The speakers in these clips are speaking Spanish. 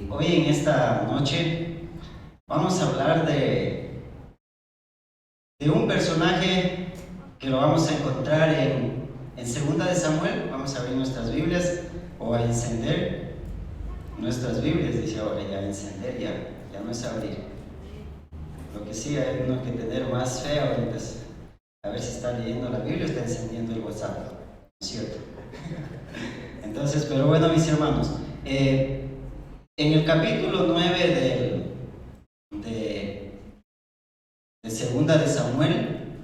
Hoy en esta noche vamos a hablar de un personaje que lo vamos a encontrar en Segunda de Samuel. Vamos a abrir nuestras Biblias o a encender nuestras Biblias, dice ahora, ya encender, ya no es abrir. Lo que sí hay uno que tener más fe ahorita es a ver si está leyendo la Biblia o está encendiendo el WhatsApp, ¿no es cierto? Entonces, pero bueno, mis hermanos, en el capítulo 9 de Segunda de Samuel,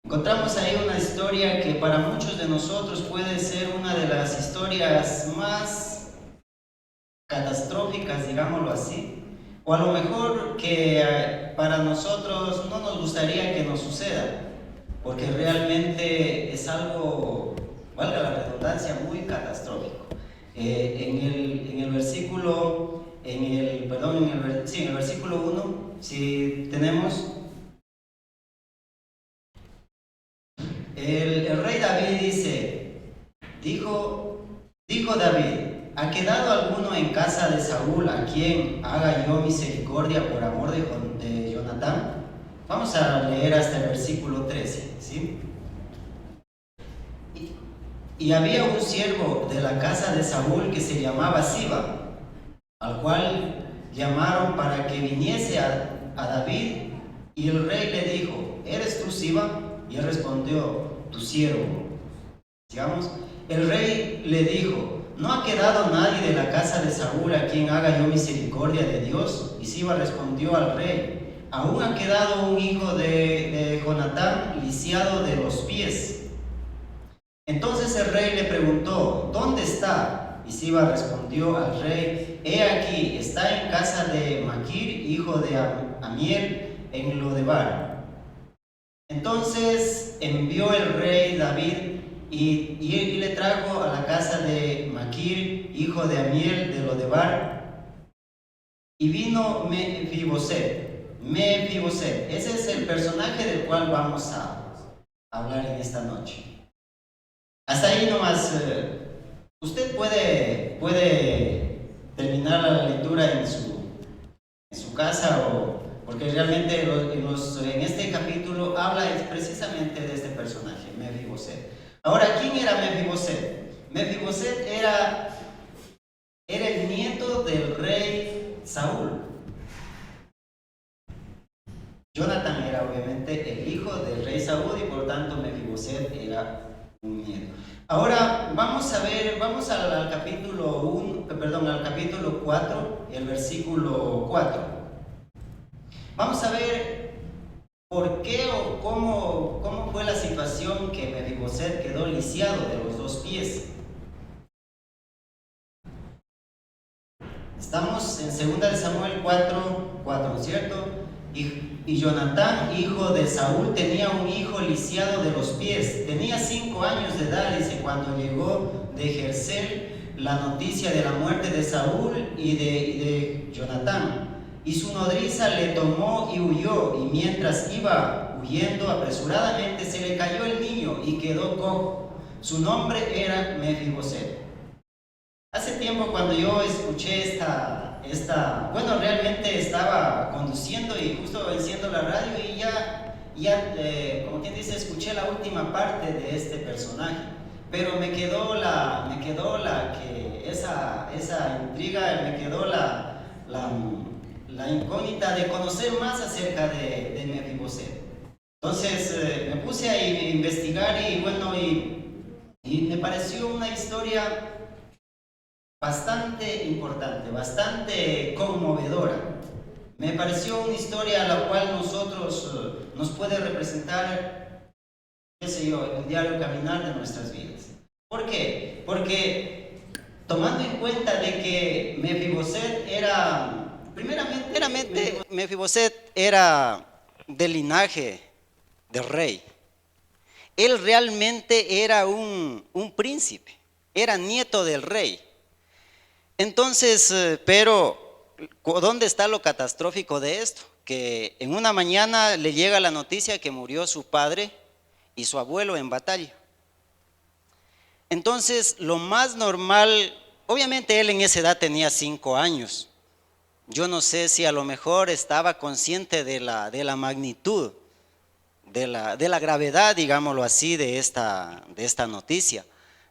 encontramos ahí una historia que para muchos de nosotros puede ser una de las historias más catastróficas, digámoslo así, o a lo mejor que para nosotros no nos gustaría que nos suceda, porque realmente es algo, valga la redundancia, muy catastrófico. En el versículo, en el versículo 1, si tenemos, el rey David dijo David: ¿ha quedado alguno en casa de Saúl a quien haga yo misericordia por amor de Jonatán? Vamos a leer hasta el versículo 13, ¿sí? Y había un siervo de la casa de Saúl que se llamaba Siba, al cual llamaron para que viniese a David, y el rey le dijo: ¿eres tú Siba? Y él respondió: tu siervo. Digamos, el rey le dijo: ¿no ha quedado nadie de la casa de Saúl a quien haga yo misericordia de Dios? Y Siba respondió al rey: aún ha quedado un hijo de Jonatán lisiado de los pies. Entonces el rey le preguntó: ¿dónde está? Y Siba respondió al rey: he aquí, está en casa de Maquir, hijo de Amiel, en Lodebar. Entonces envió el rey David y le trajo a la casa de Maquir, hijo de Amiel, de Lodebar. Y vino Mefiboset. Ese es el personaje del cual vamos a hablar en esta noche. Hasta ahí nomás. Usted puede terminar la lectura en su casa, porque realmente en este capítulo habla precisamente de este personaje, Mefiboset. Ahora, ¿quién era Mefiboset? Mefiboset era el nieto del rey Saúl. Jonatán era obviamente el hijo del rey Saúl y por lo tanto Mefiboset era un nieto. Ahora vamos al capítulo 4, el versículo 4. Vamos a ver por qué o cómo fue la situación que Mefiboset quedó lisiado de los dos pies. Estamos en 2 de Samuel 4, ¿no es cierto? Y Jonatán, hijo de Saúl, tenía un hijo lisiado de los pies. Tenía 5 años de edad, dice, cuando llegó de Jersel la noticia de la muerte de Saúl y de Jonatán. Y su nodriza le tomó y huyó, y mientras iba huyendo apresuradamente se le cayó el niño y quedó cojo. Su nombre era Mefiboset. Hace tiempo cuando yo escuché bueno, realmente estaba conduciendo y justo enciendo la radio y como quien dice, escuché la última parte de este personaje, pero me quedó esa intriga, me quedó la incógnita de conocer más acerca de Mefiboset. Entonces me puse a investigar y bueno, y me pareció una historia bastante importante, bastante conmovedora. Me pareció una historia a la cual nos puede representar, qué sé yo, el diario caminar de nuestras vidas. ¿Por qué? Porque tomando en cuenta de que Mefiboset primeramente Mefiboset era del linaje del rey. Él realmente era un príncipe, era nieto del rey. Entonces, pero ¿dónde está lo catastrófico de esto? Que en una mañana le llega la noticia que murió su padre y su abuelo en batalla. Entonces, lo más normal, obviamente él en esa edad tenía 5 años, yo no sé si a lo mejor estaba consciente de la magnitud, de la gravedad, digámoslo así, de esta noticia.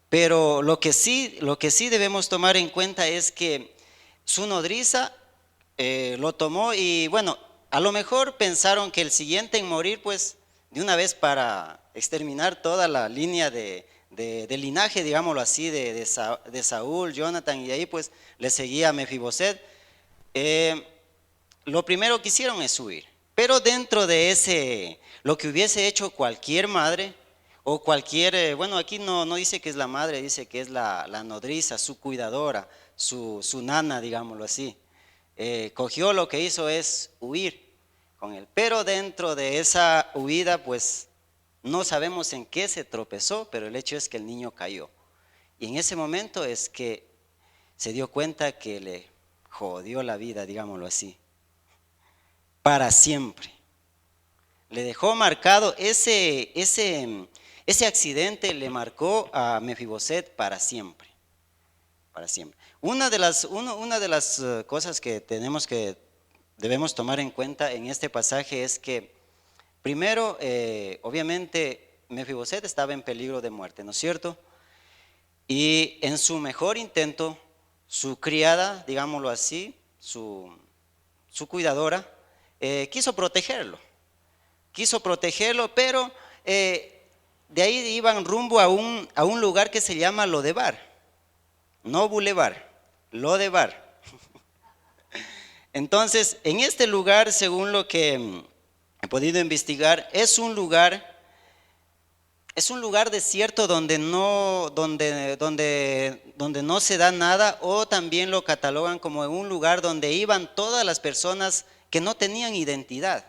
Pero lo que sí debemos tomar en cuenta es que su nodriza lo tomó y bueno, a lo mejor pensaron que el siguiente en morir, pues de una vez para exterminar toda la línea de linaje, digámoslo así, de Saúl, Jonathan, y de ahí pues le seguía Mefiboset. Lo primero que hicieron es huir. Pero dentro de ese, lo que hubiese hecho cualquier madre o cualquier, bueno, aquí no dice que es la madre, dice que es la nodriza, su cuidadora, su nana, digámoslo así. Cogió, lo que hizo es huir con él. Pero dentro de esa huida, pues no sabemos en qué se tropezó, pero el hecho es que el niño cayó. Y en ese momento es que se dio cuenta que le jodió la vida, digámoslo así, para siempre. Le dejó marcado ese accidente, le marcó a Mefiboset para siempre. Para siempre. Una de las cosas que debemos tomar en cuenta en este pasaje es que primero, obviamente, Mefiboset estaba en peligro de muerte, ¿no es cierto? Y en su mejor intento, su criada, digámoslo así, su cuidadora, quiso protegerlo, pero de ahí iban rumbo a un lugar que se llama Lodebar, no Boulevard, Lodebar. Entonces, en este lugar, según lo que he podido investigar, es un lugar desierto donde no se da nada, o también lo catalogan como un lugar donde iban todas las personas que no tenían identidad.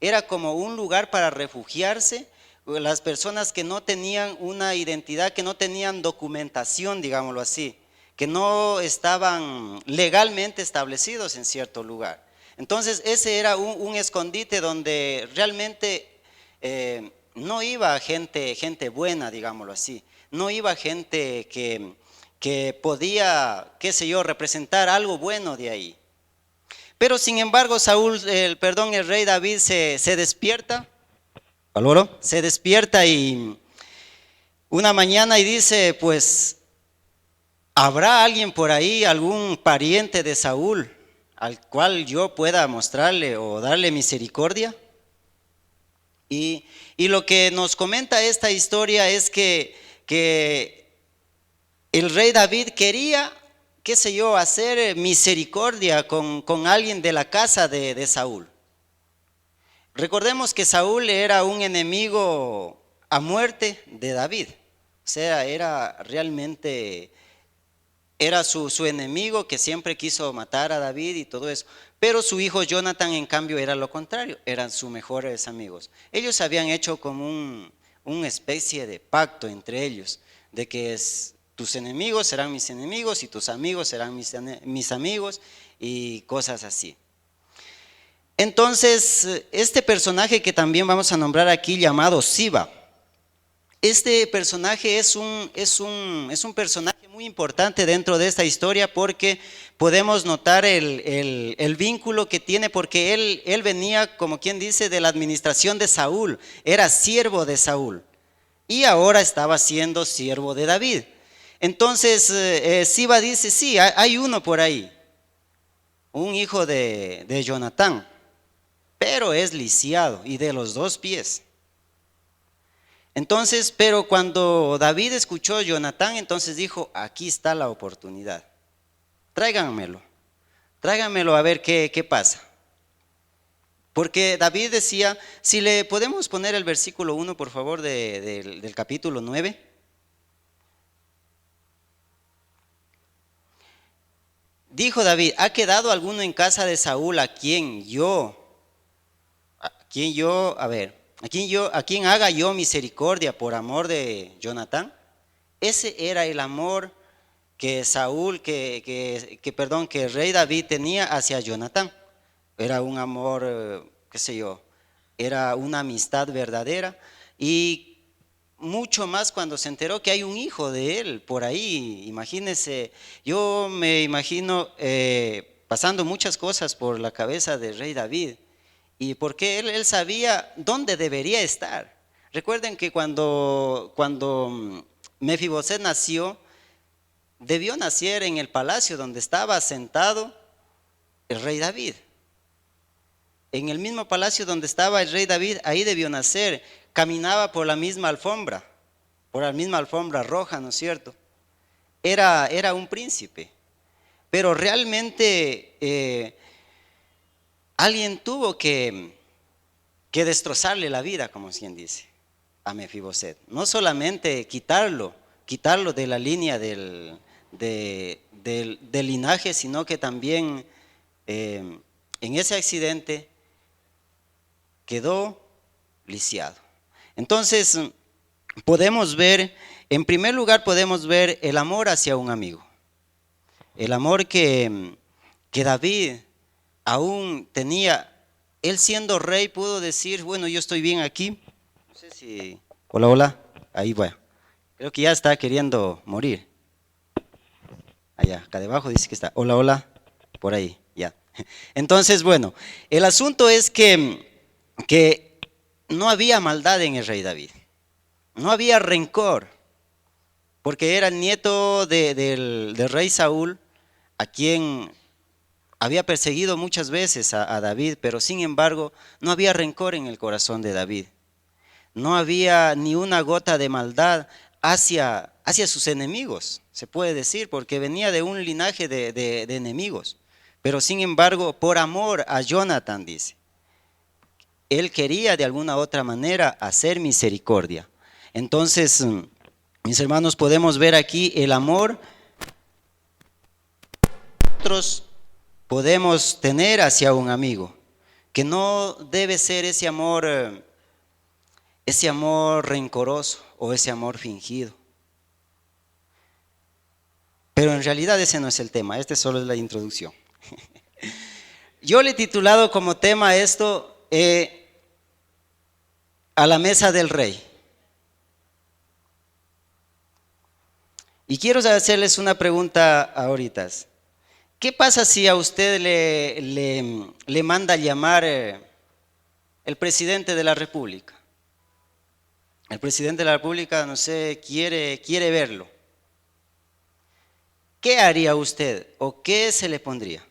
Era como un lugar para refugiarse, las personas que no tenían una identidad, que no tenían documentación, digámoslo así, que no estaban legalmente establecidos en cierto lugar. Entonces ese era un escondite donde realmente no iba gente buena, digámoslo así, no iba gente que podía, qué sé yo, representar algo bueno de ahí. Pero sin embargo el rey David se despierta, se despierta y una mañana y dice, pues, ¿habrá alguien por ahí, algún pariente de Saúl, al cual yo pueda mostrarle o darle misericordia? Y lo que nos comenta esta historia es que el rey David quería, qué sé yo, hacer misericordia con alguien de la casa de Saúl. Recordemos que Saúl era un enemigo a muerte de David. O sea, era su enemigo, que siempre quiso matar a David y todo eso. Pero su hijo Jonathan, en cambio, era lo contrario, eran sus mejores amigos. Ellos habían hecho como una especie de pacto entre ellos, de que tus enemigos serán mis enemigos y tus amigos serán mis amigos y cosas así. Entonces, este personaje que también vamos a nombrar aquí, llamado Siba, este personaje es un personaje muy importante dentro de esta historia, porque podemos notar el vínculo que tiene, porque él venía, como quien dice, de la administración de Saúl, era siervo de Saúl y ahora estaba siendo siervo de David. Entonces Siba dice, sí, hay uno por ahí, un hijo de Jonatán, pero es lisiado y de los 2 pies. Entonces, pero cuando David escuchó a Jonatán, entonces dijo, aquí está la oportunidad, tráiganmelo a ver qué pasa. Porque David decía, si le podemos poner el versículo 1 por favor del capítulo 9. Dijo David, ¿ha quedado alguno en casa de Saúl a quien haga yo misericordia por amor de Jonatán? Ese era el amor que que el rey David tenía hacia Jonatán. Era un amor, qué sé yo, era una amistad verdadera, y mucho más cuando se enteró que hay un hijo de él por ahí. Imagínense, yo me imagino pasando muchas cosas por la cabeza del rey David, y porque él sabía dónde debería estar. Recuerden que cuando Mefiboset nació, debió nacer en el palacio donde estaba sentado el rey David. En el mismo palacio donde estaba el rey David, ahí debió nacer. Caminaba por la misma alfombra roja, ¿no es cierto? Era un príncipe. Pero realmente alguien tuvo que destrozarle la vida, como quien dice, a Mefiboset. No solamente quitarlo de la línea del linaje, sino que también en ese accidente quedó lisiado. Entonces, en primer lugar podemos ver el amor hacia un amigo. El amor que David aún tenía. Él siendo rey pudo decir, bueno, yo estoy bien aquí. No sé si... Hola, ahí va. Creo que ya está queriendo morir. Allá, acá debajo dice que está. Hola, por ahí, ya. Entonces, bueno, el asunto es que no había maldad en el rey David. No había rencor, porque era el nieto del rey Saúl, a quien había perseguido muchas veces a David, pero sin embargo no había rencor en el corazón de David. No había ni una gota de maldad hacia sus enemigos, se puede decir, porque venía de un linaje de enemigos. Pero sin embargo, por amor a Jonathan, dice, él quería de alguna otra manera hacer misericordia. Entonces, mis hermanos, podemos ver aquí el amor que nosotros podemos tener hacia un amigo, que no debe ser ese amor rencoroso o ese amor fingido. Pero en realidad ese no es el tema, este solo es la introducción. Yo le he titulado como tema esto, a la mesa del rey. Y quiero hacerles una pregunta ahorita. ¿Qué pasa si a usted le manda llamar el presidente de la República? El presidente de la República, no sé, quiere verlo. ¿Qué haría usted o qué se le pondría?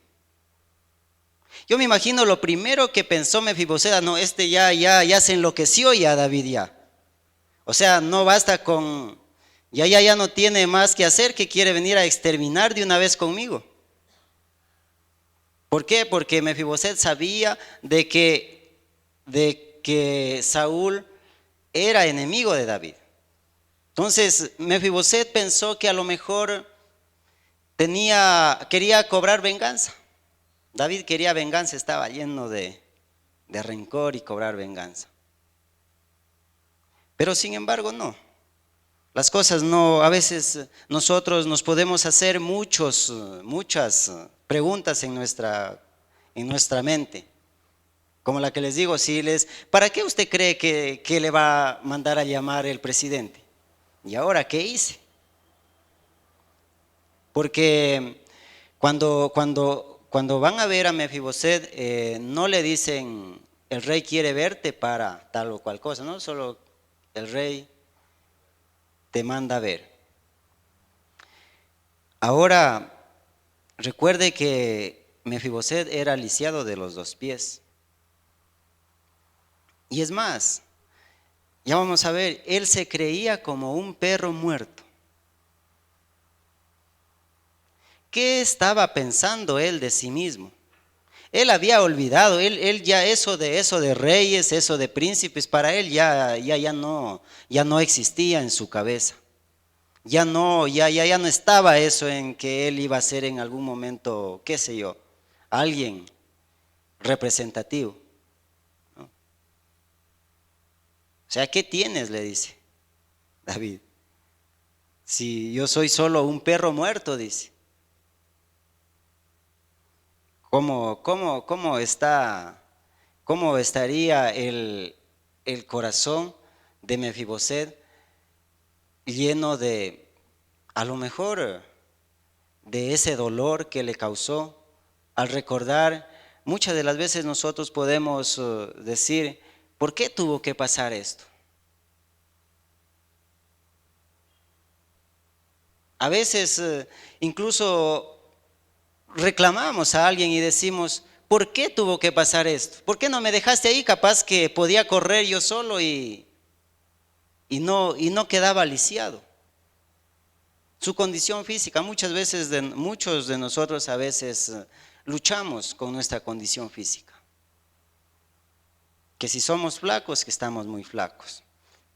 Yo me imagino lo primero que pensó Mefiboset, no, ya se enloqueció ya David ya. O sea, no basta con, ya no tiene más que hacer, que quiere venir a exterminar de una vez conmigo. ¿Por qué? Porque Mefiboset sabía de que Saúl era enemigo de David. Entonces Mefiboset pensó que a lo mejor quería cobrar venganza. David quería venganza, estaba lleno de rencor y cobrar venganza. Pero sin embargo no. Las cosas no, a veces nosotros nos podemos hacer muchas preguntas en nuestra mente. Como la que les digo, ¿para qué usted cree que le va a mandar a llamar el presidente? ¿Y ahora qué hice? Porque cuando van a ver a Mefiboset, no le dicen, el rey quiere verte para tal o cual cosa, no, solo el rey te manda a ver. Ahora, recuerde que Mefiboset era lisiado de los 2 pies. Y es más, ya vamos a ver, él se creía como un perro muerto. ¿Qué estaba pensando él de sí mismo? Él había olvidado, él ya eso de reyes, eso de príncipes, para él ya no existía en su cabeza. Ya no estaba eso en que él iba a ser en algún momento, qué sé yo, alguien representativo, ¿no? O sea, ¿qué tienes?, le dice David. Si yo soy solo un perro muerto, dice. ¿Cómo estaría el corazón de Mefiboset lleno a lo mejor, de ese dolor que le causó al recordar, muchas de las veces nosotros podemos decir, ¿por qué tuvo que pasar esto? A veces incluso reclamamos a alguien y decimos, ¿por qué tuvo que pasar esto? ¿Por qué no me dejaste ahí? Capaz que podía correr yo solo y no quedaba lisiado. Su condición física, muchas veces, muchos de nosotros a veces luchamos con nuestra condición física. Que si somos flacos, que estamos muy flacos.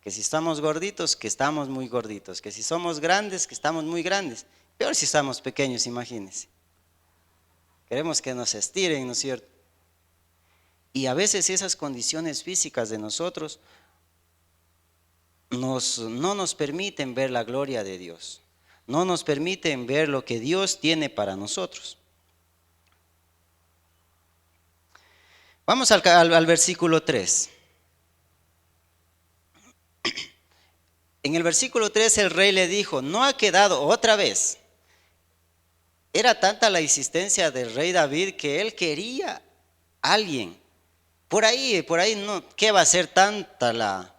Que si estamos gorditos, que estamos muy gorditos. Que si somos grandes, que estamos muy grandes. Peor si estamos pequeños, imagínense. Queremos que nos estiren, ¿no es cierto? Y a veces esas condiciones físicas de nosotros no nos permiten ver la gloria de Dios. No nos permiten ver lo que Dios tiene para nosotros. Vamos al versículo 3. En el versículo 3 el rey le dijo, no ha quedado otra vez. Era tanta la insistencia del rey David que él quería a alguien. Por ahí no, ¿qué va a ser tanta la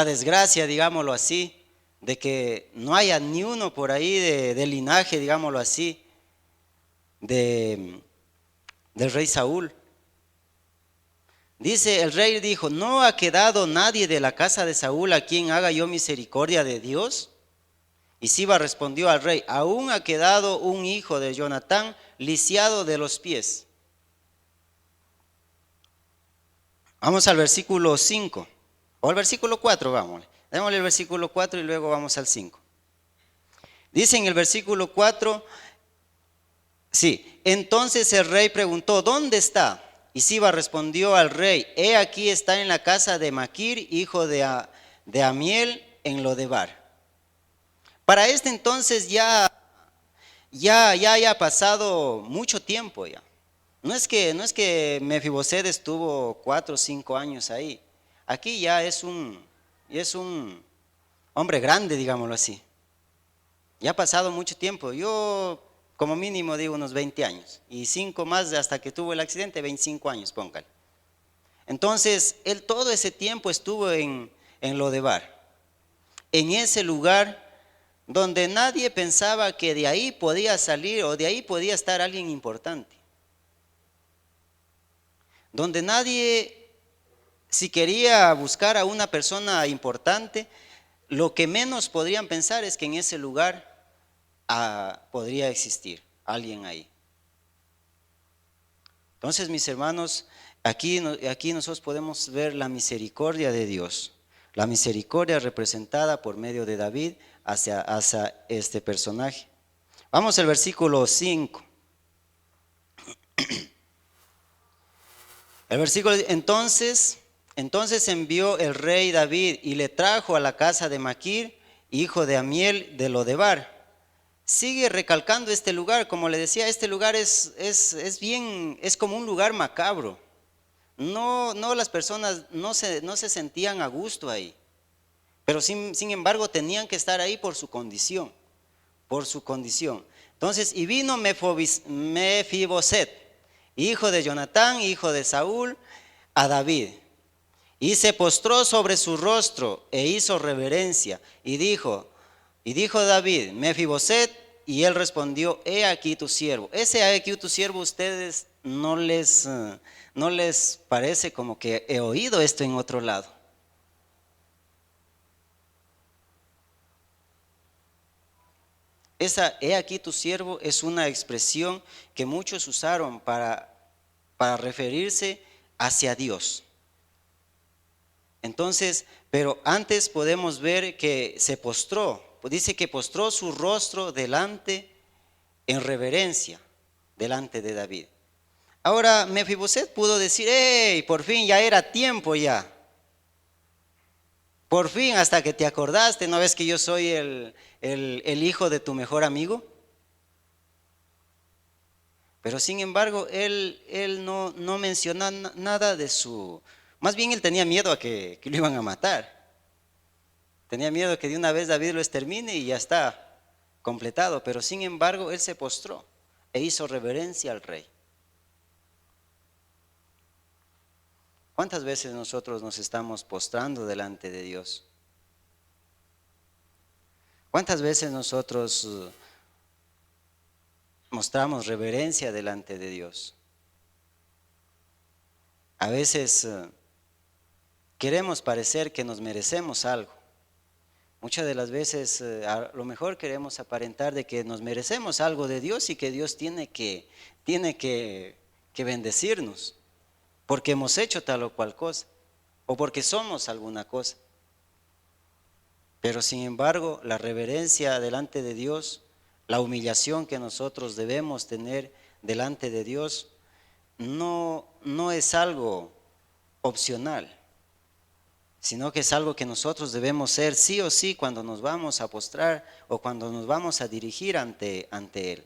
desgracia, digámoslo así, de que no haya ni uno por ahí de linaje, digámoslo así, del rey Saúl? Dice, el rey dijo, ¿no ha quedado nadie de la casa de Saúl a quien haga yo misericordia de Dios? Y Siba respondió al rey, aún ha quedado un hijo de Jonatán lisiado de los pies. Vamos al versículo 5, o al versículo 4, vamos. Démosle el versículo 4 y luego vamos al 5. Dice en el versículo 4, sí, entonces el rey preguntó, ¿dónde está? Y Siba respondió al rey, he aquí está en la casa de Maquir, hijo de Amiel, en Lodebar. Para este entonces ya haya pasado mucho tiempo ya. No es que Mefiboset estuvo 4 o 5 años ahí. Aquí ya es un hombre grande, digámoslo así. Ya ha pasado mucho tiempo. Yo como mínimo digo unos 20 años. Y 5 más hasta que tuvo el accidente, 25 años, póngale. Entonces, él todo ese tiempo estuvo en Lodebar. En ese lugar donde nadie pensaba que de ahí podía salir o de ahí podía estar alguien importante. Donde nadie, si quería buscar a una persona importante, lo que menos podrían pensar es que en ese lugar podría existir alguien ahí. Entonces, mis hermanos, aquí nosotros podemos ver la misericordia de Dios, la misericordia representada por medio de David hacia este personaje. Vamos al versículo 5. El versículo, entonces envió el rey David y le trajo a la casa de Maquir, hijo de Amiel de Lodebar. Sigue recalcando este lugar, como le decía, este lugar es como un lugar macabro. No, las personas no se sentían a gusto ahí, pero sin embargo tenían que estar ahí por su condición. Entonces, y vino Mefiboset, hijo de Jonatán, hijo de Saúl, a David, y se postró sobre su rostro e hizo reverencia, y dijo David, Mefiboset, y él respondió, he aquí tu siervo. Ese he aquí tu siervo, ustedes no les parece como que he oído esto en otro lado. Esa he aquí tu siervo es una expresión que muchos usaron para referirse hacia Dios. Entonces, pero antes podemos ver que se postró, dice que postró su rostro en reverencia, delante de David. Ahora Mefiboset pudo decir, hey, por fin ya era tiempo ya. Por fin, hasta que te acordaste, ¿no ves que yo soy el hijo de tu mejor amigo? Pero sin embargo, él no menciona nada de su... Más bien él tenía miedo a que lo iban a matar. Tenía miedo a que de una vez David lo extermine y ya está completado. Pero sin embargo, él se postró. e hizo reverencia al rey. ¿Cuántas veces nosotros nos estamos postrando delante de Dios? ¿Cuántas veces nosotros mostramos reverencia delante de Dios? A veces queremos parecer que nos merecemos algo. Muchas de las veces a lo mejor queremos aparentar de que nos merecemos algo de Dios y que Dios tiene que bendecirnos porque hemos hecho tal o cual cosa o porque somos alguna cosa. Pero sin embargo, la reverencia delante de Dios, la humillación que nosotros debemos tener delante de Dios, no es algo opcional, sino que es algo que nosotros debemos ser sí o sí cuando nos vamos a postrar o cuando nos vamos a dirigir ante Él.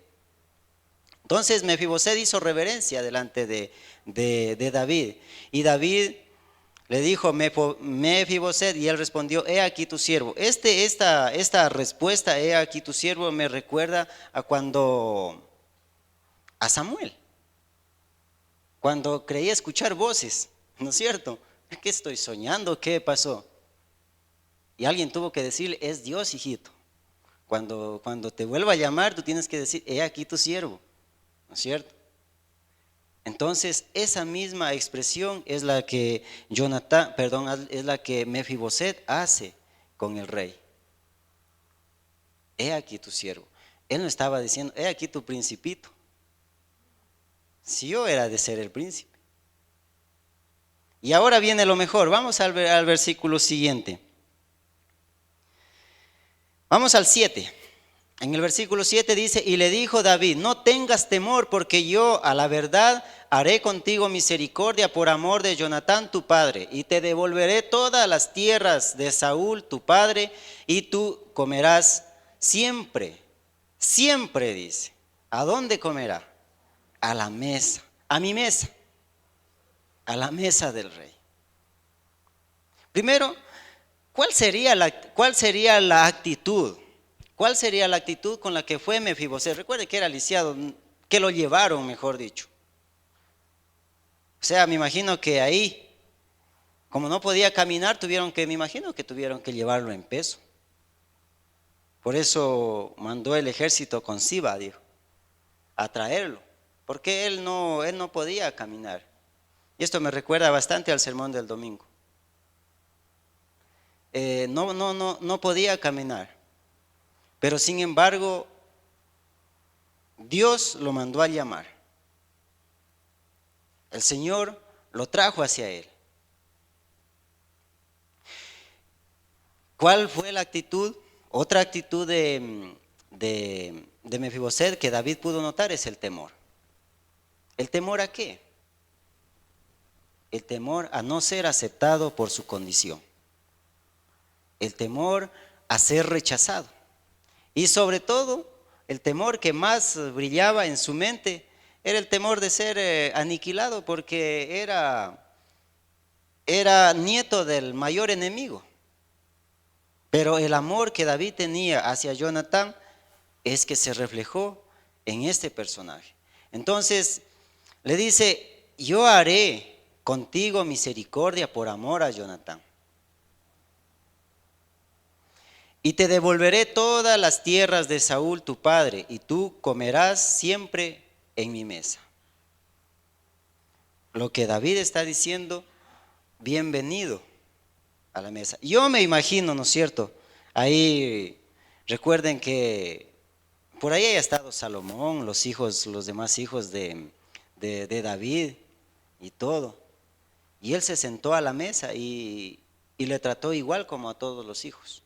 Entonces Mefiboset hizo reverencia delante de David, y David le dijo: Mefiboset, y él respondió: he aquí tu siervo. Esta respuesta, he aquí tu siervo, me recuerda a Samuel, cuando creía escuchar voces, ¿no es cierto? ¿Qué estoy soñando? ¿Qué pasó? Y alguien tuvo que decirle: es Dios, hijito. Cuando te vuelva a llamar, tú tienes que decir: he aquí tu siervo, ¿no es cierto? Entonces esa misma expresión es la que es la que Mefiboset hace con el rey. He aquí tu siervo. Él no estaba diciendo: he aquí tu principito. Si yo era de ser el príncipe. Y ahora viene lo mejor. Vamos al versículo siguiente. Vamos al 7. En el versículo 7 dice: y le dijo David: no tengas temor, porque yo a la verdad haré contigo misericordia por amor de Jonatán tu padre, y te devolveré todas las tierras de Saúl tu padre, y tú comerás siempre, siempre, dice. ¿A dónde comerá? A la mesa, a mi mesa, a la mesa del rey. Primero, ¿cuál sería la actitud? ¿Cuál sería la actitud con la que fue Mefiboset? Recuerde que era lisiado, que lo llevaron, mejor dicho. O sea, me imagino que ahí, como no podía caminar, me imagino que tuvieron que llevarlo en peso. Por eso mandó el ejército con Siba, dijo, a traerlo, porque él no podía caminar. Y esto me recuerda bastante al sermón del domingo. No podía caminar. Pero sin embargo, Dios lo mandó a llamar. El Señor lo trajo hacia él. ¿Cuál fue la actitud? Otra actitud de Mefiboset que David pudo notar es el temor. ¿El temor a qué? El temor a no ser aceptado por su condición. El temor a ser rechazado. Y sobre todo, el temor que más brillaba en su mente era el temor de ser aniquilado, porque era nieto del mayor enemigo. Pero el amor que David tenía hacia Jonatán es que se reflejó en este personaje. Entonces le dice: yo haré contigo misericordia por amor a Jonatán. Y te devolveré todas las tierras de Saúl tu padre, y tú comerás siempre en mi mesa. Lo que David está diciendo: bienvenido a la mesa. Yo me imagino, ¿no es cierto? Ahí recuerden que por ahí haya estado Salomón, los demás hijos de David y todo. Y él se sentó a la mesa y le trató igual como a todos los hijos.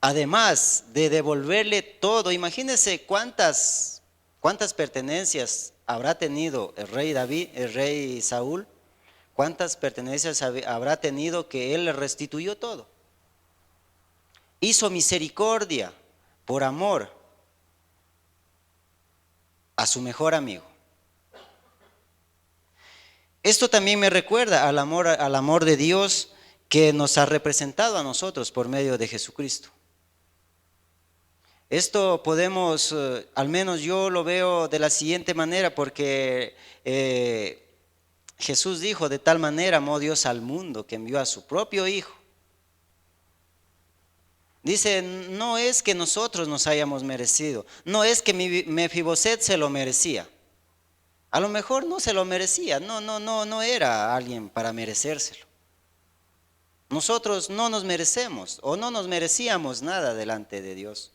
Además de devolverle todo, imagínense cuántas pertenencias habrá tenido el rey Saúl, cuántas pertenencias habrá tenido que él le restituyó todo. Hizo misericordia por amor a su mejor amigo. Esto también me recuerda al amor de Dios que nos ha representado a nosotros por medio de Jesucristo. Esto podemos, al menos yo lo veo de la siguiente manera, porque Jesús dijo: de tal manera amó Dios al mundo que envió a su propio Hijo. Dice, no es que nosotros nos hayamos merecido, no es que Mefiboset se lo merecía. A lo mejor no se lo merecía, no era alguien para merecérselo. Nosotros no nos merecemos o no nos merecíamos nada delante de Dios.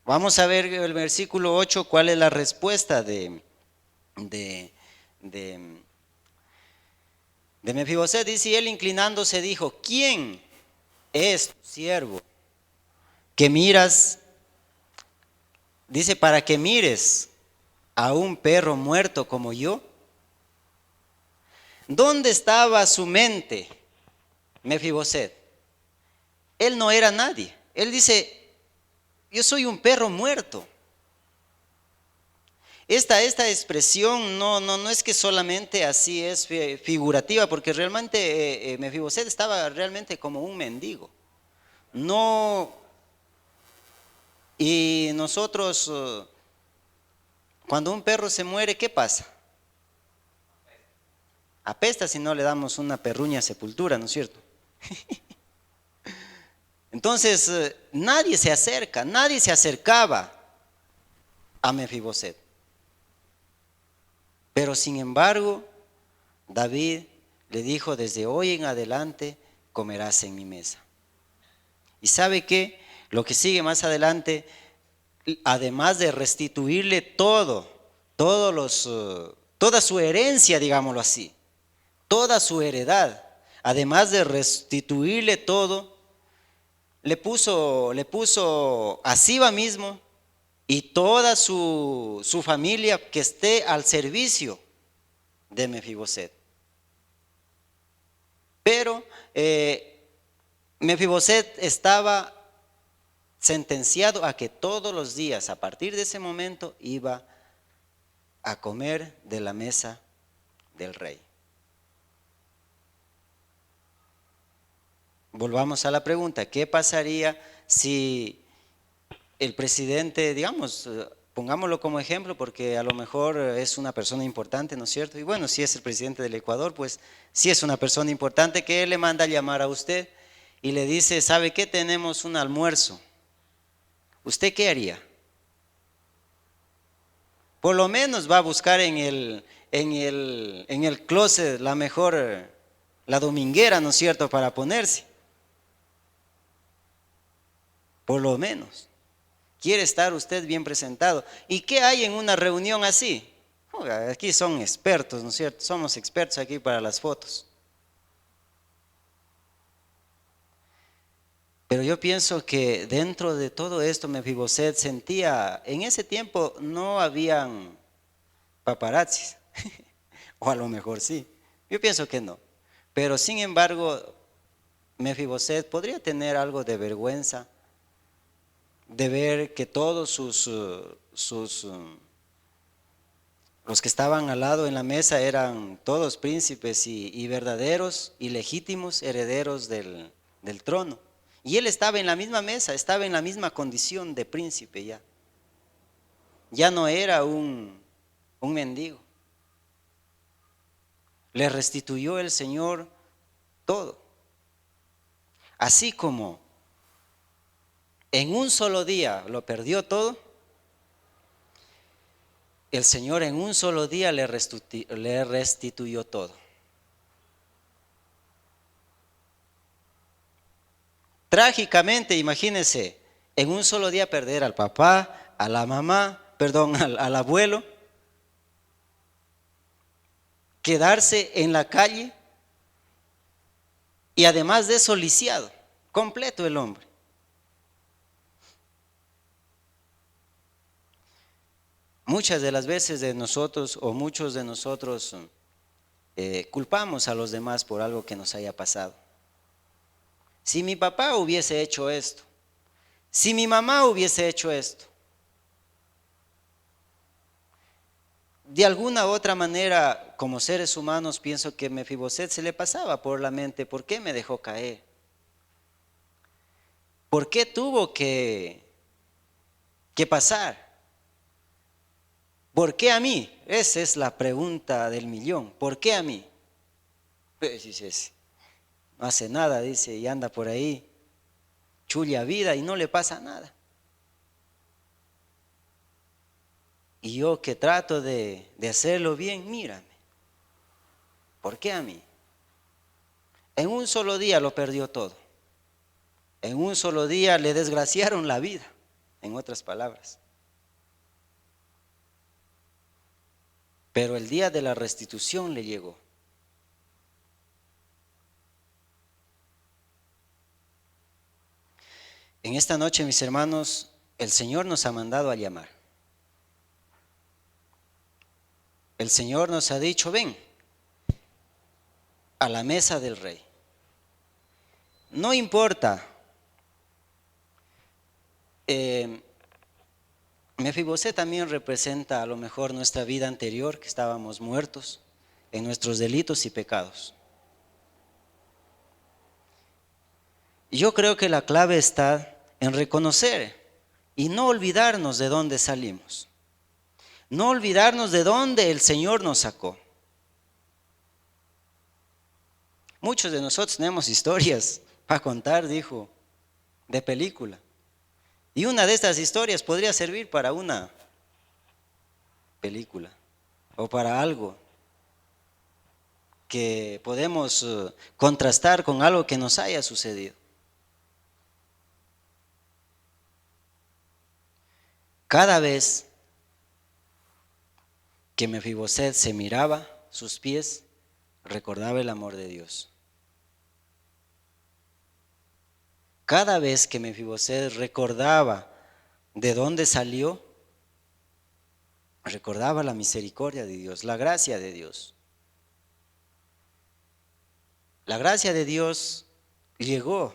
Vamos a ver el versículo 8, cuál es la respuesta de Mefiboset. Dice, y él inclinándose dijo: ¿quién es tu siervo que miras? Dice, para que mires a un perro muerto como yo. ¿Dónde estaba su mente, Mefiboset? Él no era nadie. Él dice, yo soy un perro muerto. Esta expresión no es que solamente así es figurativa, porque realmente Mefiboset estaba realmente como un mendigo. No, y nosotros, cuando un perro se muere, ¿qué pasa? Apesta si no le damos una perruña sepultura, ¿no es cierto? Entonces, nadie se acercaba a Mefiboset. Pero sin embargo, David le dijo: desde hoy en adelante comerás en mi mesa. ¿Y sabe qué? Lo que sigue más adelante, además de restituirle toda su herencia, digámoslo así, toda su heredad, además de restituirle todo, le puso a Siba mismo y toda su familia que esté al servicio de Mefiboset. Pero Mefiboset estaba sentenciado a que todos los días, a partir de ese momento, iba a comer de la mesa del rey. Volvamos a la pregunta: ¿qué pasaría si el presidente, digamos, pongámoslo como ejemplo, porque a lo mejor es una persona importante, ¿no es cierto? Y bueno, si es el presidente del Ecuador, pues si es una persona importante, que él le manda a llamar a usted y le dice: ¿sabe qué? Tenemos un almuerzo. ¿Usted qué haría? Por lo menos va a buscar en el closet la dominguera, ¿no es cierto?, para ponerse. Por lo menos. Quiere estar usted bien presentado. ¿Y qué hay en una reunión así? Aquí son expertos, ¿no es cierto? Somos expertos aquí para las fotos. Pero yo pienso que dentro de todo esto Mefiboset sentía, en ese tiempo no habían paparazzis, o a lo mejor sí, yo pienso que no. Pero sin embargo, Mefiboset podría tener algo de vergüenza de ver que todos los que estaban al lado en la mesa eran todos príncipes y verdaderos y legítimos herederos del trono. Y él estaba en la misma mesa, estaba en la misma condición de príncipe ya. Ya no era un mendigo. Le restituyó el Señor todo. Así como en un solo día lo perdió todo, el Señor en un solo día le restituyó todo. Trágicamente, imagínense, en un solo día perder al papá, a la mamá, al abuelo, quedarse en la calle y además de eso lisiado, completo el hombre. Muchas de las veces de nosotros o muchos de nosotros culpamos a los demás por algo que nos haya pasado. Si mi papá hubiese hecho esto, si mi mamá hubiese hecho esto, de alguna u otra manera, como seres humanos, pienso que Mefiboset se le pasaba por la mente: ¿por qué me dejó caer? ¿Por qué tuvo que pasar? ¿Por qué a mí? Esa es la pregunta del millón. ¿Por qué a mí? Pues dices, no hace nada, dice, y anda por ahí, chulla vida y no le pasa nada. Y yo que trato de hacerlo bien, mírame. ¿Por qué a mí? En un solo día lo perdió todo. En un solo día le desgraciaron la vida, en otras palabras. Pero el día de la restitución le llegó. En esta noche, mis hermanos, el Señor nos ha mandado a llamar. El Señor nos ha dicho, ven a la mesa del Rey. No importa. Mefibosé también representa a lo mejor nuestra vida anterior, que estábamos muertos en nuestros delitos y pecados. Y yo creo que la clave está en reconocer y no olvidarnos de dónde salimos. No olvidarnos de dónde el Señor nos sacó. Muchos de nosotros tenemos historias para contar, dijo, de película. Y una de estas historias podría servir para una película o para algo que podemos contrastar con algo que nos haya sucedido. Cada vez que Mefiboset se miraba sus pies, recordaba el amor de Dios. Cada vez que Mefiboset recordaba de dónde salió, recordaba la misericordia de Dios, la gracia de Dios. La gracia de Dios llegó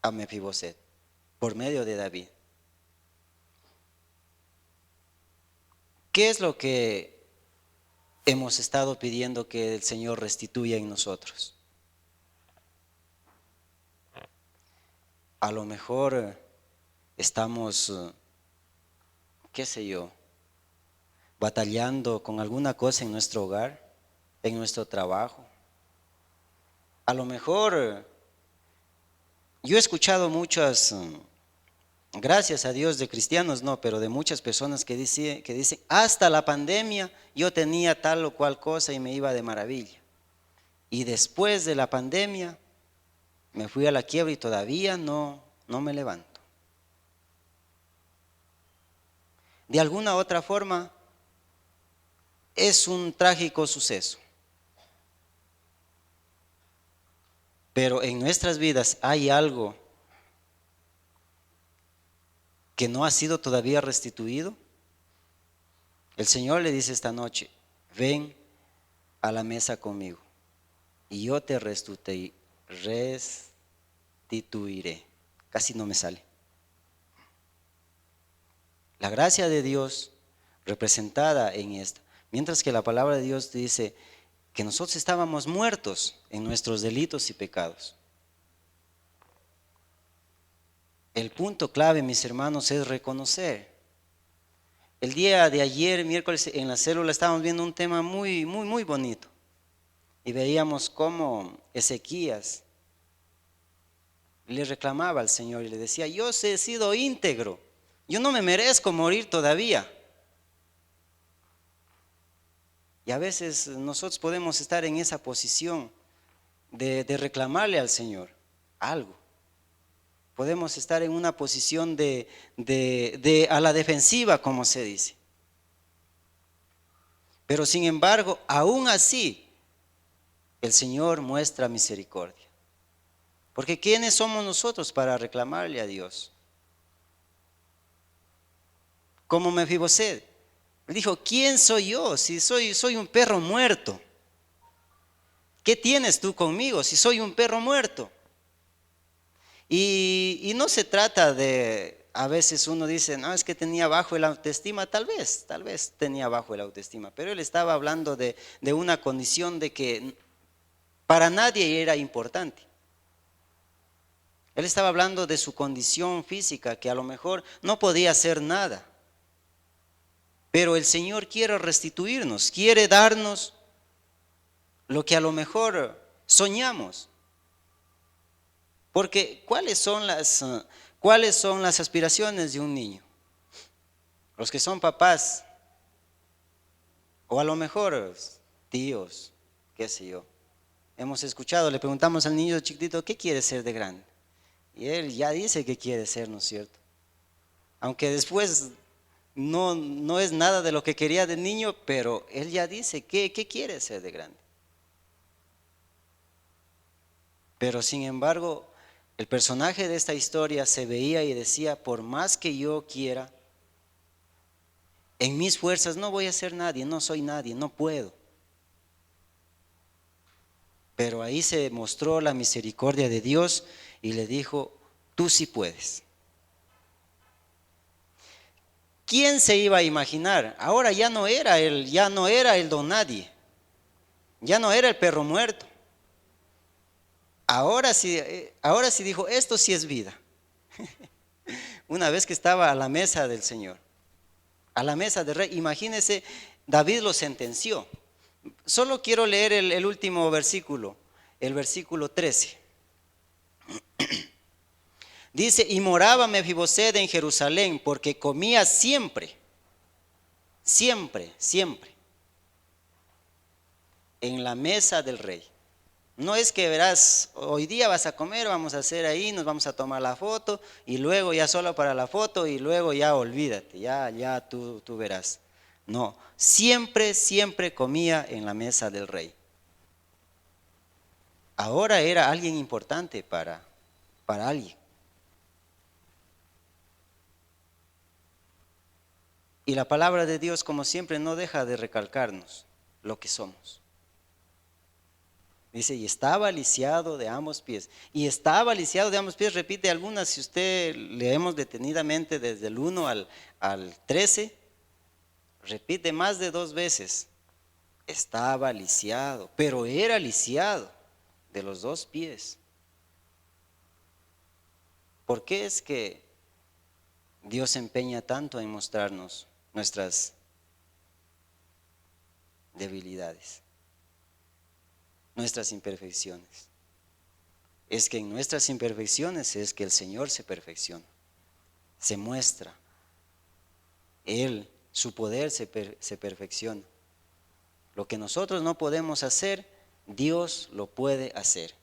a Mefiboset por medio de David. ¿Qué es lo que hemos estado pidiendo que el Señor restituya en nosotros? A lo mejor estamos, qué sé yo, batallando con alguna cosa en nuestro hogar, en nuestro trabajo. A lo mejor yo he escuchado muchas, gracias a Dios, de cristianos no, pero de muchas personas que dicen, hasta la pandemia yo tenía tal o cual cosa y me iba de maravilla. Y después de la pandemia me fui a la quiebra y todavía no me levanto. De alguna u otra forma es un trágico suceso. Pero en nuestras vidas hay algo que no ha sido todavía restituido. El Señor le dice esta noche, ven a la mesa conmigo y yo te restituiré. Casi no me sale. La gracia de Dios representada en esta. Mientras que la palabra de Dios dice que nosotros estábamos muertos en nuestros delitos y pecados. El punto clave, mis hermanos, es reconocer. El día de ayer, miércoles, en la célula estábamos viendo un tema muy bonito. Y veíamos cómo Ezequías le reclamaba al Señor y le decía, yo he sido íntegro, yo no me merezco morir todavía. Y a veces nosotros podemos estar en esa posición de reclamarle al Señor algo. Podemos estar en una posición de a la defensiva, como se dice. Pero sin embargo, aún así, el Señor muestra misericordia. Porque ¿quiénes somos nosotros para reclamarle a Dios? Como Mefiboset, dijo, ¿quién soy yo si soy un perro muerto? ¿Qué tienes tú conmigo si soy un perro muerto? Y no se trata de, a veces uno dice, no, es que tenía bajo el autoestima, tal vez tenía bajo el autoestima, pero él estaba hablando de una condición de que para nadie era importante. Él estaba hablando de su condición física, que a lo mejor no podía hacer nada. Pero el Señor quiere restituirnos, quiere darnos lo que a lo mejor soñamos. Porque ¿cuáles son las aspiraciones de un niño? Los que son papás, o a lo mejor tíos, qué sé yo. Hemos escuchado, le preguntamos al niño chiquitito, ¿qué quiere ser de grande? Y él ya dice que quiere ser, ¿no es cierto? Aunque después no es nada de lo que quería de niño, pero él ya dice qué quiere ser de grande. Pero sin embargo, el personaje de esta historia se veía y decía, por más que yo quiera, en mis fuerzas no voy a ser nadie, no soy nadie, no puedo. Pero ahí se mostró la misericordia de Dios y le dijo, tú sí puedes. ¿Quién se iba a imaginar? Ahora ya no era el don nadie, ya no era el perro muerto. Ahora sí dijo, esto sí es vida. Una vez que estaba a la mesa del Señor, a la mesa del rey, imagínense, David lo sentenció. Solo quiero leer el último versículo, el versículo 13. Dice, y moraba Mefiboset en Jerusalén, porque comía siempre, siempre, siempre, en la mesa del rey. No es que verás, hoy día vas a comer, vamos a hacer ahí, nos vamos a tomar la foto, y luego ya solo para la foto, y luego ya olvídate, ya tú verás. No, siempre, siempre comía en la mesa del rey. Ahora era alguien importante para alguien. Y la palabra de Dios, como siempre, no deja de recalcarnos lo que somos. Dice, y estaba lisiado de ambos pies. Y estaba lisiado de ambos pies, repite algunas, si usted leemos detenidamente desde el 1 al 13, repite más de 2 veces. Estaba lisiado, pero era lisiado de los 2 pies. ¿Por qué es que Dios se empeña tanto en mostrarnos nuestras debilidades, nuestras imperfecciones? Es que en nuestras imperfecciones es que el Señor se perfecciona, se muestra. Él, su poder se perfecciona. Lo que nosotros no podemos hacer, Dios lo puede hacer.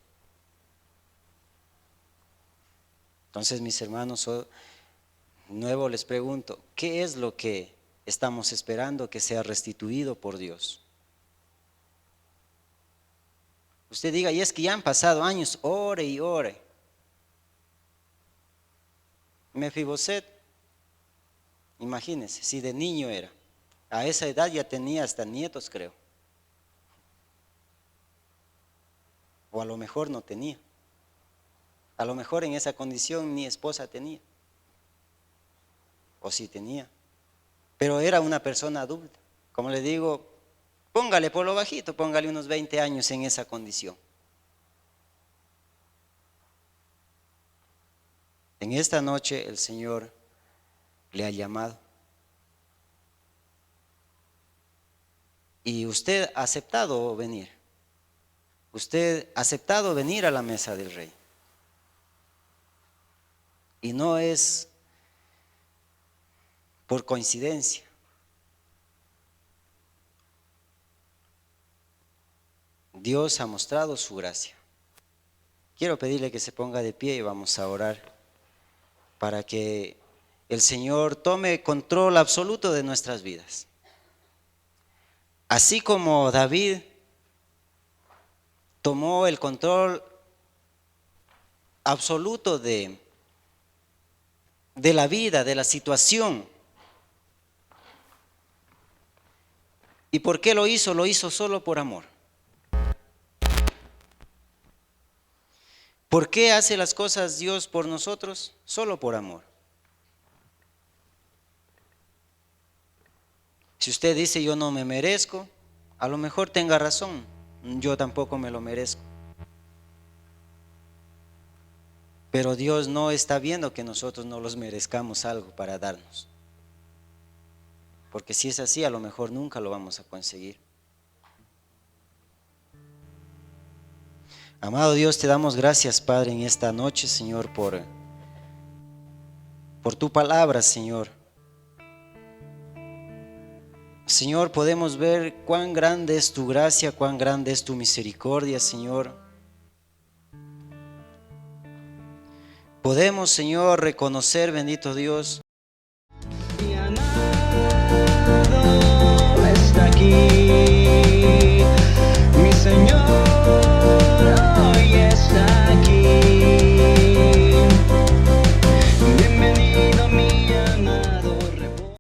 Entonces, mis hermanos, nuevo les pregunto, ¿qué es lo que estamos esperando que sea restituido por Dios? Usted diga, y es que ya han pasado años, ore y ore. Mefiboset, imagínense, si de niño era, a esa edad ya tenía hasta nietos, creo. O a lo mejor no tenía. A lo mejor en esa condición ni esposa tenía. O sí tenía. Pero era una persona adulta. Como le digo, póngale por lo bajito, póngale unos 20 años en esa condición. En esta noche el Señor le ha llamado. Y usted ha aceptado venir. Usted ha aceptado venir a la mesa del Rey. Y no es por coincidencia. Dios ha mostrado su gracia. Quiero pedirle que se ponga de pie y vamos a orar para que el Señor tome control absoluto de nuestras vidas. Así como David tomó el control absoluto de la vida, de la situación. ¿Y por qué lo hizo? Lo hizo solo por amor. ¿Por qué hace las cosas Dios por nosotros? Solo por amor. Si usted dice yo no me merezco, a lo mejor tenga razón, yo tampoco me lo merezco. Pero Dios no está viendo que nosotros no los merezcamos algo para darnos. Porque si es así, a lo mejor nunca lo vamos a conseguir. Amado Dios, te damos gracias, Padre, en esta noche, Señor, por tu palabra, Señor. Señor, podemos ver cuán grande es tu gracia, cuán grande es tu misericordia, Señor. Podemos, Señor, reconocer, bendito Dios, Mi amado está aquí.